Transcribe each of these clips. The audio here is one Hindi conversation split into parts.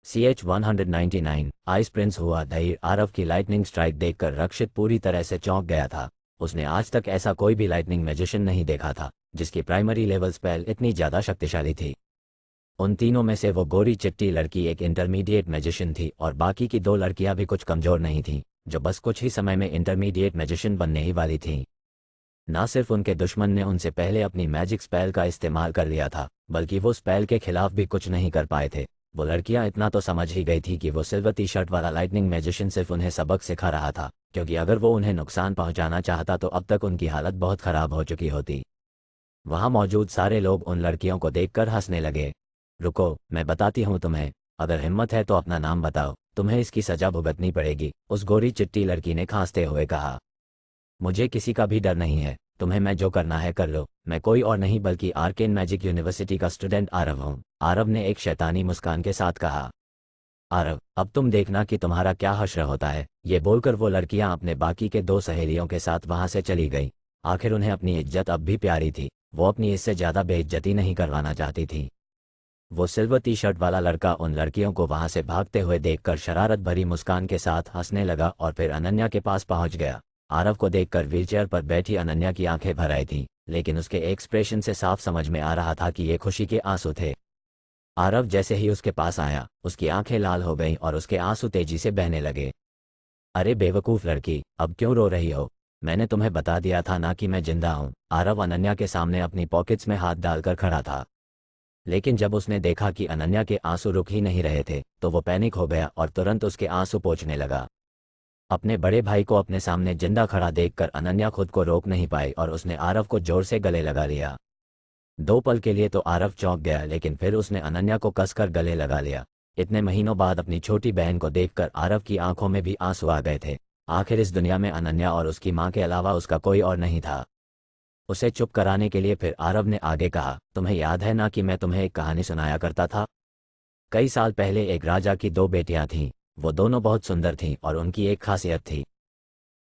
CH-199 आइस प्रिंस हुआ धैर्य। आरव की लाइटनिंग स्ट्राइक देखकर रक्षित पूरी तरह से चौंक गया था। उसने आज तक ऐसा कोई भी लाइटनिंग मैजिशियन नहीं देखा था जिसकी प्राइमरी लेवल स्पेल इतनी ज़्यादा शक्तिशाली थी। उन तीनों में से वो गोरी चिट्टी लड़की एक इंटरमीडिएट मैजिशियन थी और बाकी की दो लड़कियां भी कुछ कमज़ोर नहीं थीं, जो बस कुछ ही समय में इंटरमीडिएट मैजिशियन बनने ही वाली थीं। ना सिर्फ उनके दुश्मन ने उनसे पहले अपनी मैजिक स्पेल का इस्तेमाल कर लिया था, बल्कि वो स्पेल के खिलाफ भी कुछ नहीं कर पाए थे। वो लड़कियां इतना तो समझ ही गई थी कि वो सिल्वर टी शर्ट वाला लाइटनिंग मैजिशियन सिर्फ उन्हें सबक सिखा रहा था, क्योंकि अगर वो उन्हें नुकसान पहुंचाना चाहता तो अब तक उनकी हालत बहुत ख़राब हो चुकी होती। वहाँ मौजूद सारे लोग उन लड़कियों को देखकर हंसने लगे। रुको, मैं बताती हूँ तुम्हें, अगर हिम्मत है तो अपना नाम बताओ, तुम्हें इसकी सजा भुगतनी पड़ेगी, उस गोरी चिट्टी लड़की ने खांसते हुए कहा। मुझे किसी का भी डर नहीं है, तुम्हें मैं जो करना है कर लो, मैं कोई और नहीं बल्कि आर्केन मैजिक यूनिवर्सिटी का स्टूडेंट आरव हूँ, आरव ने एक शैतानी मुस्कान के साथ कहा। आरव, अब तुम देखना कि तुम्हारा क्या हश्र होता है। ये बोलकर वो लड़कियां अपने बाकी के दो सहेलियों के साथ वहां से चली गईं। आखिर उन्हें अपनी इज्जत अब भी प्यारी थी, वो अपनी इससे ज़्यादा बेइज्जती नहीं करवाना चाहती थी। वो सिल्वर टी शर्ट वाला लड़का उन लड़कियों को वहां से भागते हुए देखकर शरारत भरी मुस्कान के साथ हंसने लगा और फिर अनन्या के पास पहुंच गया। आरव को देखकर व्हीलचेयर पर बैठी अनन्या की आंखें भर आई थीं, लेकिन उसके एक्सप्रेशन से साफ समझ में आ रहा था कि ये खुशी के आंसू थे। आरव जैसे ही उसके पास आया, उसकी आंखें लाल हो गईं और उसके आंसू तेजी से बहने लगे। अरे बेवकूफ़ लड़की, अब क्यों रो रही हो? मैंने तुम्हें बता दिया था ना कि मैं जिंदा हूँ। आरव अनन्या के सामने अपनी पॉकेट्स में हाथ डालकर खड़ा था, लेकिन जब उसने देखा कि अनन्या के आंसू रुक ही नहीं रहे थे तो वो पैनिक हो गया और तुरंत उसके आंसू पोंछने लगा। अपने बड़े भाई को अपने सामने जिंदा खड़ा देखकर अनन्या खुद को रोक नहीं पाई और उसने आरव को जोर से गले लगा लिया। दो पल के लिए तो आरव चौंक गया, लेकिन फिर उसने अनन्या को कसकर गले लगा लिया। इतने महीनों बाद अपनी छोटी बहन को देखकर आरव की आंखों में भी आंसू आ गए थे। आखिर इस दुनिया में अनन्या और उसकी मां के अलावा उसका कोई और नहीं था। उसे चुप कराने के लिए फिर आरव ने आगे कहा, तुम्हें याद है ना कि मैं तुम्हें एक कहानी सुनाया करता था? कई साल पहले एक राजा की दो बेटियां थीं। वो दोनों बहुत सुंदर थीं और उनकी एक खासियत थी,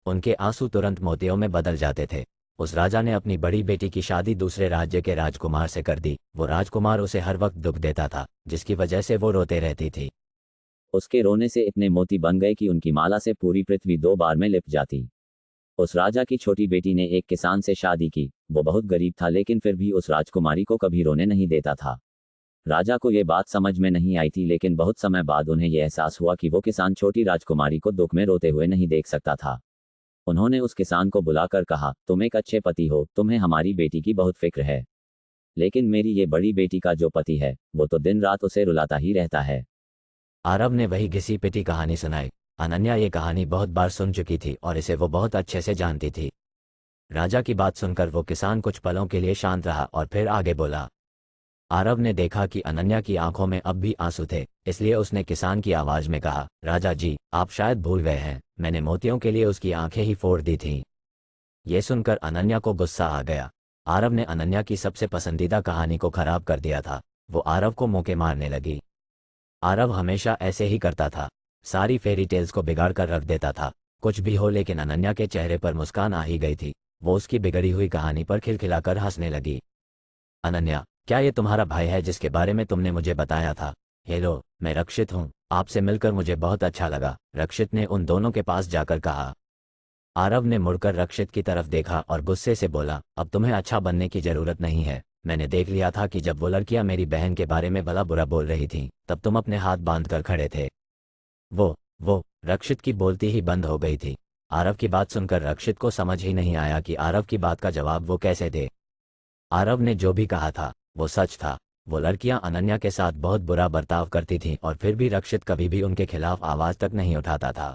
उनके आंसू तुरंत मोतियों में बदल जाते थे। उस राजा ने अपनी बड़ी बेटी की शादी दूसरे राज्य के राजकुमार से कर दी। वो राजकुमार उसे हर वक्त दुख देता था, जिसकी वजह से वो रोते रहती थी। उसके रोने से इतने मोती बन गए कि उनकी माला से पूरी पृथ्वी 2 बार में लिप जाती। उस राजा की छोटी बेटी ने एक किसान से शादी की। वो बहुत गरीब था, लेकिन फिर भी उस राजकुमारी को कभी रोने नहीं देता था। राजा को ये बात समझ में नहीं आई थी, लेकिन बहुत समय बाद उन्हें यह एहसास हुआ कि वो किसान छोटी राजकुमारी को दुख में रोते हुए नहीं देख सकता था। उन्होंने उस किसान को बुलाकर कहा, तुम एक अच्छे पति हो, तुम्हें हमारी बेटी की बहुत फिक्र है, लेकिन मेरी ये बड़ी बेटी का जो पति है वो तो दिन रात उसे रुलाता ही रहता है। आरव ने वही घिसी पिटी कहानी सुनाई। अनन्या ये कहानी बहुत बार सुन चुकी थी और इसे वो बहुत अच्छे से जानती थी। राजा की बात सुनकर वो किसान कुछ पलों के लिए शांत रहा और फिर आगे बोला। आरव ने देखा कि अनन्या की आंखों में अब भी आंसू थे, इसलिए उसने किसान की आवाज में कहा, राजा जी, आप शायद भूल गए हैं, मैंने मोतियों के लिए उसकी आंखें ही फोड़ दी थीं। ये सुनकर अनन्या को गुस्सा आ गया। आरव ने अनन्या की सबसे पसंदीदा कहानी को खराब कर दिया था। वो आरव को मुक्के मारने लगी। आरव हमेशा ऐसे ही करता था, सारी फेरी टेल्स को बिगाड़ कर रख देता था। कुछ भी हो, लेकिन अनन्या के चेहरे पर मुस्कान आ ही गई थी। वो उसकी बिगड़ी हुई कहानी पर खिलखिलाकर हंसने लगी। अनन्या, क्या ये तुम्हारा भाई है जिसके बारे में तुमने मुझे बताया था? हेलो, मैं रक्षित हूँ, आपसे मिलकर मुझे बहुत अच्छा लगा, रक्षित ने उन दोनों के पास जाकर कहा। आरव ने मुड़कर रक्षित की तरफ देखा और गुस्से से बोला, अब तुम्हें अच्छा बनने की जरूरत नहीं है। मैंने देख लिया था कि जब वो लड़कियां मेरी बहन के बारे में भला बुरा बोल रही थीं, तब तुम अपने हाथ बांध कर खड़े थे। वो रक्षित की बोलती ही बंद हो गई थी। आरव की बात सुनकर रक्षित को समझ ही नहीं आया कि आरव की बात का जवाब वो कैसे दे। आरव ने जो भी कहा था वो सच था। वो लड़कियां अनन्या के साथ बहुत बुरा बर्ताव करती थीं और फिर भी रक्षित कभी भी उनके खिलाफ आवाज तक नहीं उठाता था।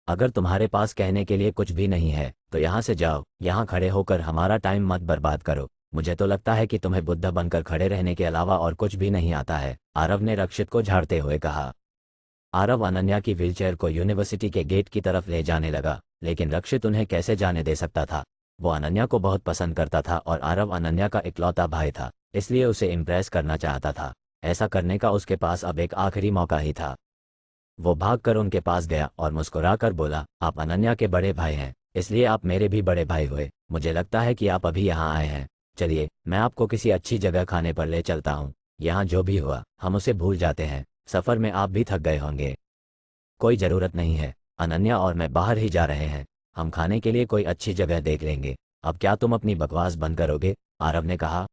अगर तुम्हारे पास कहने के लिए कुछ भी नहीं है तो यहाँ से जाओ, यहाँ खड़े होकर हमारा टाइम मत बर्बाद करो। मुझे तो लगता है कि तुम्हें बुद्धा बनकर खड़े रहने के अलावा और कुछ भी नहीं आता है, आरव ने रक्षित को झाड़ते हुए कहा। आरव अनन्या की व्हीलचेयर को यूनिवर्सिटी के गेट की तरफ ले जाने लगा, लेकिन रक्षित उन्हें कैसे जाने दे सकता था? वो अनन्या को बहुत पसंद करता था और आरव अनन्या का इकलौता भाई था, इसलिए उसे इम्प्रेस करना चाहता था। ऐसा करने का उसके पास अब एक आखिरी मौका ही था। वो भागकर उनके पास गया और मुस्कुराकर बोला, आप अनन्या के बड़े भाई हैं, इसलिए आप मेरे भी बड़े भाई हुए। मुझे लगता है कि आप अभी यहाँ आए हैं। चलिए, मैं आपको किसी अच्छी जगह खाने पर ले चलता हूँ। यहाँ जो भी हुआ हम उसे भूल जाते हैं। सफ़र में आप भी थक गए होंगे। कोई ज़रूरत नहीं है, अनन्या और मैं बाहर ही जा रहे हैं। हम खाने के लिए कोई अच्छी जगह देख लेंगे। अब क्या तुम अपनी बकवास बंद करोगे? आरव ने कहा।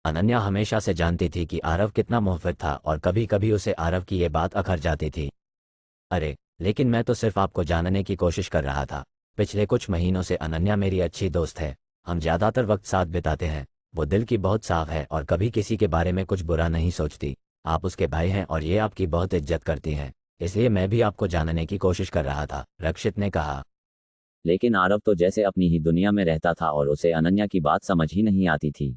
अनन्या हमेशा से जानती थी कि आरव कितना मुहब्बत था और कभी कभी उसे आरव की ये बात अखर जाती थी। अरे, लेकिन मैं तो सिर्फ आपको जानने की कोशिश कर रहा था। पिछले कुछ महीनों से अनन्या मेरी अच्छी दोस्त है। हम ज़्यादातर वक्त साथ बिताते हैं। वो दिल की बहुत साफ है और कभी किसी के बारे में कुछ बुरा नहीं सोचती। आप उसके भाई हैं और ये आपकी बहुत इज्जत करती हैं, इसलिए मैं भी आपको जानने की कोशिश कर रहा था, रक्षित ने कहा। लेकिन आरव तो जैसे अपनी ही दुनिया में रहता था और उसे अनन्या की बात समझ ही नहीं आती थी।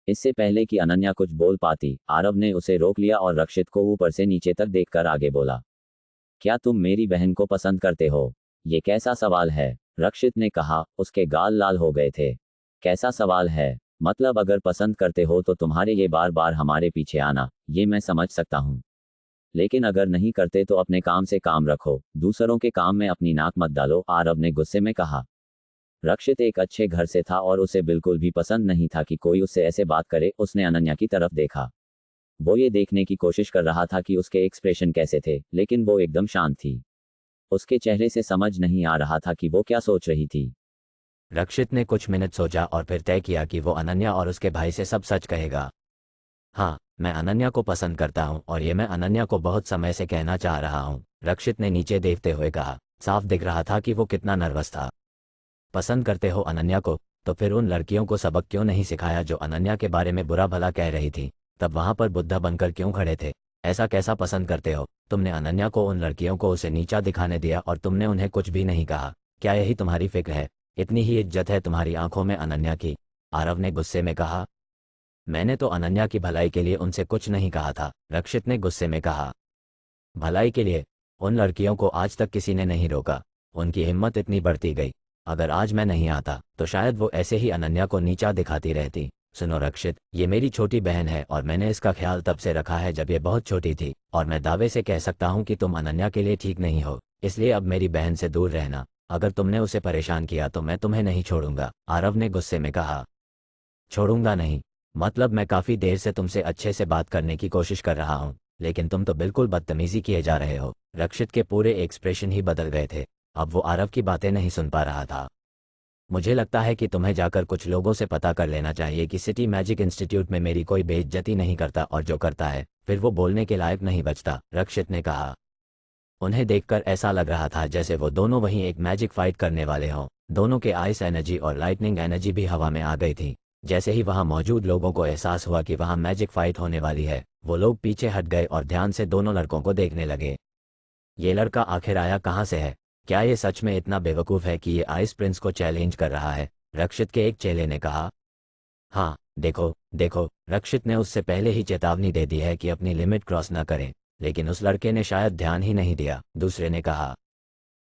इससे पहले कि अनन्या कुछ बोल पाती, आरव ने उसे रोक लिया और रक्षित को ऊपर से नीचे तक देखकर आगे बोला, क्या तुम मेरी बहन को पसंद करते हो? ये कैसा सवाल है? रक्षित ने कहा, उसके गाल लाल हो गए थे। कैसा सवाल है? मतलब अगर पसंद करते हो तो तुम्हारे ये बार बार हमारे पीछे आना, ये मैं समझ सकता हूँ। लेकिन अगर नहीं करते तो अपने काम से काम रखो, दूसरों के काम में अपनी नाक मत डालो, आरव ने गुस्से में कहा। रक्षित एक अच्छे घर से था और उसे बिल्कुल भी पसंद नहीं था कि कोई उससे ऐसे बात करे। उसने अनन्या की तरफ देखा। वो ये देखने की कोशिश कर रहा था कि उसके एक्सप्रेशन कैसे थे, लेकिन वो एकदम शांत थी। उसके चेहरे से समझ नहीं आ रहा था कि वो क्या सोच रही थी। रक्षित ने कुछ मिनट सोचा और फिर तय किया कि वो अनन्या और उसके भाई से सब सच कहेगा। हाँ, मैं अनन्या को पसंद करता हूँ और ये मैं अनन्या को बहुत समय से कहना चाह रहा हूँ, रक्षित ने नीचे देखते हुए कहा। साफ दिख रहा था कि वो कितना नर्वस था। पसंद करते हो अनन्या को? तो फिर उन लड़कियों को सबक क्यों नहीं सिखाया जो अनन्या के बारे में बुरा भला कह रही थी? तब वहां पर बुद्धा बनकर क्यों खड़े थे? ऐसा कैसा पसंद करते हो? तुमने अनन्या को उन लड़कियों को उसे नीचा दिखाने दिया और तुमने उन्हें कुछ भी नहीं कहा। क्या यही तुम्हारी फिक्र है? इतनी ही इज्जत है तुम्हारी आंखों में अनन्या की? आरव ने गुस्से में कहा। मैंने तो अनन्या की भलाई के लिए उनसे कुछ नहीं कहा था, रक्षित ने गुस्से में कहा। भलाई के लिए? उन लड़कियों को आज तक किसी ने नहीं रोका। उनकी हिम्मत इतनी बढ़ती गई। अगर आज मैं नहीं आता तो शायद वो ऐसे ही अनन्या को नीचा दिखाती रहती। सुनो रक्षित, ये मेरी छोटी बहन है और मैंने इसका ख्याल तब से रखा है जब ये बहुत छोटी थी, और मैं दावे से कह सकता हूँ कि तुम अनन्या के लिए ठीक नहीं हो, इसलिए अब मेरी बहन से दूर रहना। अगर तुमने उसे परेशान किया तो मैं तुम्हें नहीं छोड़ूंगा, आरव ने गुस्से में कहा। छोड़ूंगा नहीं? मतलब मैं काफ़ी देर से तुमसे अच्छे से बात करने की कोशिश कर रहा हूँ, लेकिन तुम तो बिल्कुल बदतमीजी किए जा रहे हो। रक्षित के पूरे एक्सप्रेशन ही बदल गए थे। अब वो आरव की बातें नहीं सुन पा रहा था। मुझे लगता है कि तुम्हें जाकर कुछ लोगों से पता कर लेना चाहिए कि सिटी मैजिक इंस्टीट्यूट में मेरी कोई बेइज्जती नहीं करता, और जो करता है फिर वो बोलने के लायक नहीं बचता, रक्षित ने कहा। उन्हें देखकर ऐसा लग रहा था जैसे वो दोनों वहीं एक मैजिक फाइट करने वाले हों। दोनों के आइस एनर्जी और लाइटनिंग एनर्जी भी हवा में आ गई थी। जैसे ही वहां मौजूद लोगों को एहसास हुआ कि वहां मैजिक फाइट होने वाली है, वो लोग पीछे हट गए और ध्यान से दोनों लड़कों को देखने लगे। ये लड़का आखिर आया कहाँ से है? क्या ये सच में इतना बेवकूफ़ है कि ये आइस प्रिंस को चैलेंज कर रहा है? रक्षित के एक चेले ने कहा। हाँ, देखो देखो, रक्षित ने उससे पहले ही चेतावनी दे दी है कि अपनी लिमिट क्रॉस न करें, लेकिन उस लड़के ने शायद ध्यान ही नहीं दिया, दूसरे ने कहा।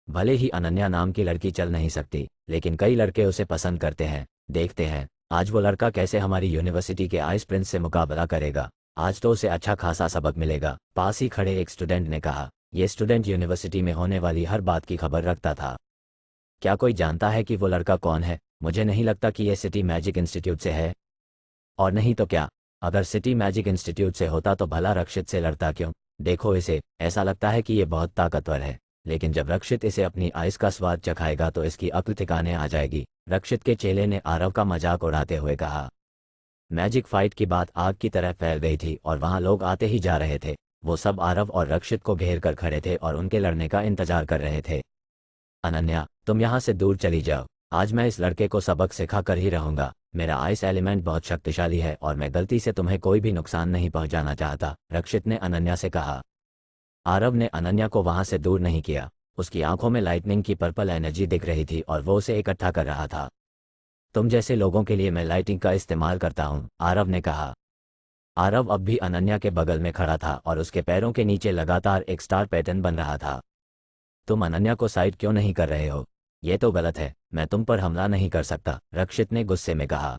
भले ही अनन्या नाम की लड़की चल नहीं सकती, लेकिन कई लड़के उसे पसंद करते हैं। देखते हैं आज वो लड़का कैसे हमारी यूनिवर्सिटी के आइस प्रिंस से मुकाबला करेगा। आज तो उसे अच्छा खासा सबक मिलेगा, पास ही खड़े एक स्टूडेंट ने कहा। ये स्टूडेंट यूनिवर्सिटी में होने वाली हर बात की खबर रखता था। क्या कोई जानता है कि वो लड़का कौन है? मुझे नहीं लगता कि ये सिटी मैजिक इंस्टीट्यूट से है। और नहीं तो क्या, अगर सिटी मैजिक इंस्टीट्यूट से होता तो भला रक्षित से लड़ता क्यों? देखो इसे, ऐसा लगता है कि ये बहुत ताकतवर है, लेकिन जब रक्षित इसे अपनी आइस का स्वाद चखाएगा तो इसकी अक्ल ठिकाने आ जाएगी, रक्षित के चेले ने आरव का मजाक उड़ाते हुए कहा। मैजिक फाइट की बात आग की तरह फैल गई थी और वहां लोग आते ही जा रहे थे। वो सब आरव और रक्षित को घेर कर खड़े थे और उनके लड़ने का इंतजार कर रहे थे। अनन्या, तुम यहाँ से दूर चली जाओ। आज मैं इस लड़के को सबक सिखा कर ही रहूंगा। मेरा आइस एलिमेंट बहुत शक्तिशाली है और मैं गलती से तुम्हें कोई भी नुकसान नहीं पहुंचाना चाहता, रक्षित ने अनन्या से कहा। आरव ने अनन्या को वहां से दूर नहीं किया। उसकी आंखों में लाइटनिंग की पर्पल एनर्जी दिख रही थी और वो उसे इकट्ठा कर रहा था। तुम जैसे लोगों के लिए मैं लाइटिंग का इस्तेमाल करता हूँ, आरव ने कहा। आरव अब भी अनन्या के बगल में खड़ा था और उसके पैरों के नीचे लगातार एक स्टार पैटर्न बन रहा था। तुम अनन्या को साइड क्यों नहीं कर रहे हो? ये तो गलत है। मैं तुम पर हमला नहीं कर सकता, रक्षित ने गुस्से में कहा।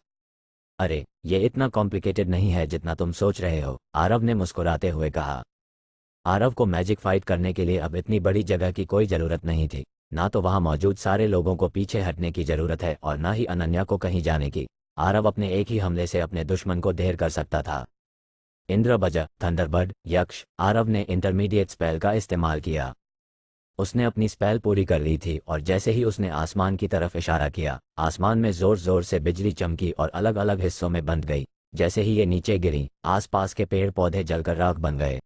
अरे, ये इतना कॉम्प्लिकेटेड नहीं है जितना तुम सोच रहे हो, आरव ने मुस्कुराते हुए कहा। आरव को मैजिक फाइट करने के लिए अब इतनी बड़ी जगह की कोई ज़रूरत नहीं थी। ना तो वहां मौजूद सारे लोगों को पीछे हटने की ज़रूरत है और ना ही अनन्या को कहीं जाने की। आरव अपने एक ही हमले से अपने दुश्मन को ढेर कर सकता था। इंद्रबज थंडरबर्ड यक्ष आरव ने इंटरमीडिएट स्पेल का इस्तेमाल किया। उसने अपनी स्पेल पूरी कर ली थी और जैसे ही उसने आसमान की तरफ इशारा किया, आसमान में जोर जोर से बिजली चमकी और अलग अलग हिस्सों में बंट गई। जैसे ही ये नीचे गिरी, आसपास के पेड़ पौधे जलकर राख बन गए।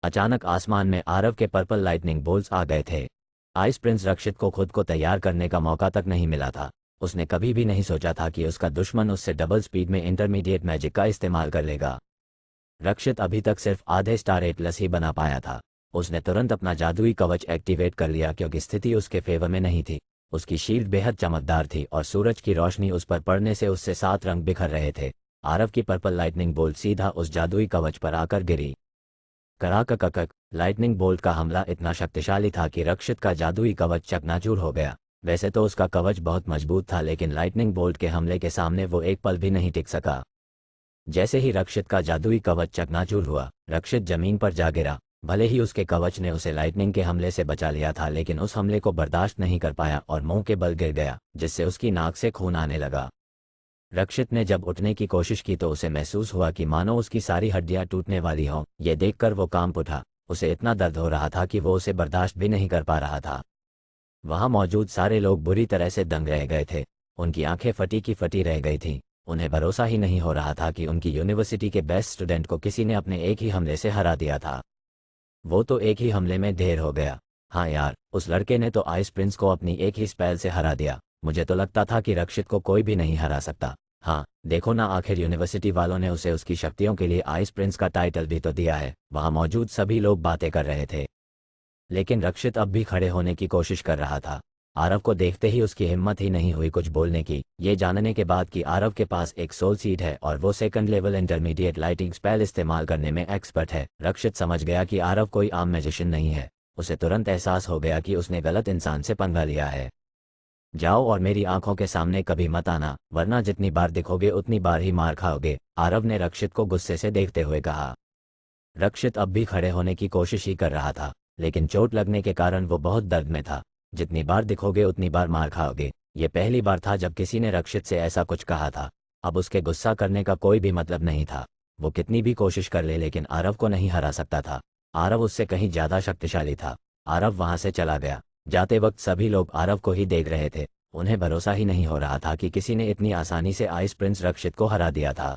अचानक आसमान में आरव के पर्पल लाइटनिंग बोल्ट्स आ गए थे। आइस प्रिंस रक्षित को खुद को तैयार करने का मौका तक नहीं मिला था। उसने कभी भी नहीं सोचा था कि उसका दुश्मन उससे डबल स्पीड में इंटरमीडिएट मैजिक का इस्तेमाल कर लेगा। रक्षित अभी तक सिर्फ आधे स्टार 8+ ही बना पाया था। उसने तुरंत अपना जादुई कवच एक्टिवेट कर लिया क्योंकि स्थिति उसके फेवर में नहीं थी। उसकी शील्ड बेहद चमकदार थी और सूरज की रोशनी उस पर पड़ने से उससे 7 रंग बिखर रहे थे। आरव की पर्पल लाइटनिंग बोल्ट सीधा उस जादुई कवच पर आकर गिरी। कराकककक लाइटनिंग बोल्ट का हमला इतना शक्तिशाली था कि रक्षित का जादुई कवच चकनाचूर हो गया। वैसे तो उसका कवच बहुत मजबूत था, लेकिन लाइटनिंग बोल्ट के हमले के सामने वो एक पल भी नहीं टिक सका। जैसे ही रक्षित का जादुई कवच चकनाचूर हुआ, रक्षित जमीन पर जा गिरा। भले ही उसके कवच ने उसे लाइटनिंग के हमले से बचा लिया था, लेकिन उस हमले को बर्दाश्त नहीं कर पाया और मुंह के बल गिर गया, जिससे उसकी नाक से खून आने लगा। रक्षित ने जब उठने की कोशिश की तो उसे महसूस हुआ कि मानो उसकी सारी हड्डियां टूटने वाली हों। ये देखकर वो कांप उठा। उसे इतना दर्द हो रहा था कि वो उसे बर्दाश्त भी नहीं कर पा रहा था। वहां मौजूद सारे लोग बुरी तरह से दंग रह गए थे। उनकी आंखें फटी की फटी रह गई थीं। उन्हें भरोसा ही नहीं हो रहा था कि उनकी यूनिवर्सिटी के बेस्ट स्टूडेंट को किसी ने अपने एक ही हमले से हरा दिया था। वो तो एक ही हमले में ढेर हो गया। हाँ यार, उस लड़के ने तो आइस प्रिंस को अपनी एक ही स्पेल से हरा दिया। मुझे तो लगता था कि रक्षित को कोई भी नहीं हरा सकता। हाँ देखो ना, आखिर यूनिवर्सिटी वालों ने उसे उसकी शक्तियों के लिए आइस प्रिंस का टाइटल भी तो दिया है। वहां मौजूद सभी लोग बातें कर रहे थे, लेकिन रक्षित अब भी खड़े होने की कोशिश कर रहा था। आरव को देखते ही उसकी हिम्मत ही नहीं हुई कुछ बोलने की। ये जानने के बाद कि आरव के पास एक सोल सीड है और वो second level intermediate lighting spell इस्तेमाल करने में एक्सपर्ट है, रक्षित समझ गया कि आरव कोई आम मैजिशियन नहीं है। उसे तुरंत एहसास हो गया कि उसने गलत इंसान से पंगा लिया है। जाओ और मेरी आंखों के सामने कभी मत आना, वरना जितनी बार दिखोगे उतनी बार ही मार खाओगे, आरव ने रक्षित को गुस्से से देखते हुए कहा। रक्षित अब भी खड़े होने की कोशिश ही कर रहा था, लेकिन चोट लगने के कारण वो बहुत दर्द में था। जितनी बार दिखोगे उतनी बार मार खाओगे। ये पहली बार था जब किसी ने रक्षित से ऐसा कुछ कहा था। अब उसके गुस्सा करने का कोई भी मतलब नहीं था। वो कितनी भी कोशिश कर ले, लेकिन आरव को नहीं हरा सकता था। आरव उससे कहीं ज्यादा शक्तिशाली था। आरव वहां से चला गया। जाते वक्त सभी लोग आरव को ही देख रहे थे। उन्हें भरोसा ही नहीं हो रहा था कि किसी ने इतनी आसानी से आइस प्रिंस रक्षित को हरा दिया था।